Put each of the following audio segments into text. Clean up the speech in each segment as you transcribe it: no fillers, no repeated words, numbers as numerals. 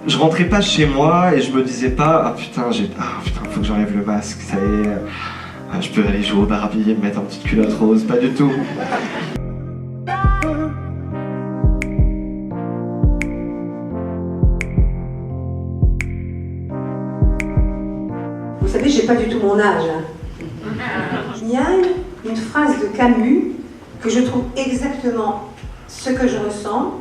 je rentrais pas chez moi et je me disais pas ah putain, faut que j'enlève le masque, ça y est, je peux aller jouer au Barbie et me mettre en petite culotte rose, pas du tout. Vous savez, j'ai pas du tout mon âge. Il y a une phrase de Camus que je trouve exactement ce que je ressens.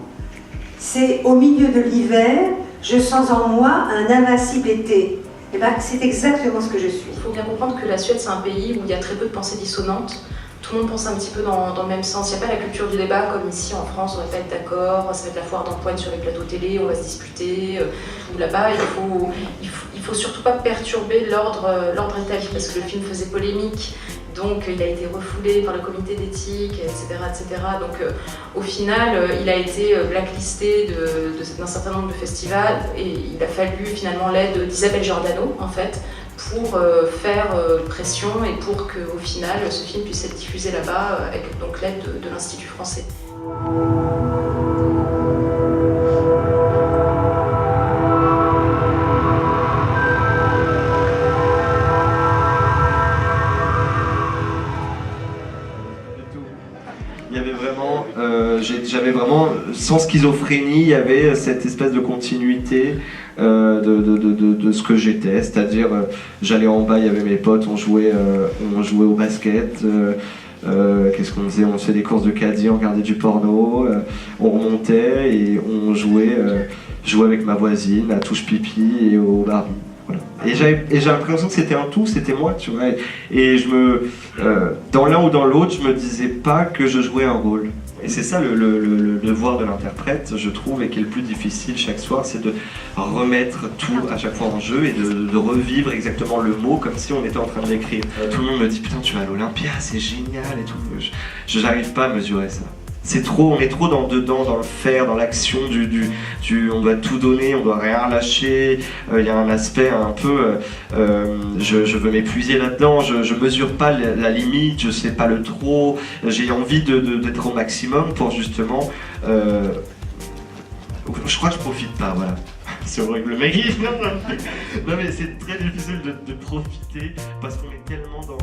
C'est au milieu de l'hiver, je sens en moi un invincible été. Et ben, c'est exactement ce que je suis. Il faut bien comprendre que la Suède, c'est un pays où il y a très peu de pensées dissonantes. Tout le monde pense un petit peu dans le même sens. Il n'y a pas la culture du débat comme ici en France, on va pas être d'accord, ça va être la foire d'empoigne sur les plateaux télé, on va se disputer. Ou là-bas, il faut surtout pas perturber l'ordre établi parce que le film faisait polémique. Donc il a été refoulé par le comité d'éthique, etc., etc. Donc au final, il a été blacklisté d'un certain nombre de festivals et il a fallu finalement l'aide d'Isabelle Giordano, en fait, pour faire pression et pour qu'au final, ce film puisse être diffusé là-bas avec donc l'aide de l'Institut français. Il y avait vraiment, j'avais vraiment, sans schizophrénie, il y avait cette espèce de continuité de ce que j'étais, c'est-à-dire j'allais en bas, il y avait mes potes, on jouait au basket, qu'est-ce qu'on faisait? On faisait des courses de caddie, on regardait du porno, on remontait et on jouait avec ma voisine à touche pipi et au Barbie. Voilà. Et j'ai l'impression que c'était un tout, c'était moi, tu vois. Et dans l'un ou dans l'autre, je me disais pas que je jouais un rôle. Et c'est ça le devoir de l'interprète, je trouve, et qui est le plus difficile chaque soir, c'est de remettre tout à chaque fois en jeu et de revivre exactement le mot comme si on était en train de l'écrire. Tout le monde me dit putain, tu vas à l'Olympia, c'est génial et tout. Je n'arrive pas à mesurer ça. C'est trop, on est trop dans le faire, dans l'action on doit tout donner, on doit rien lâcher. Il y a un aspect un peu, je veux m'épuiser là-dedans, je mesure pas la limite, je sais pas le trop. J'ai envie d'être au maximum pour justement. Je crois que je profite pas, voilà. C'est horrible, le mec. Non mais c'est très difficile de profiter parce qu'on est tellement dans.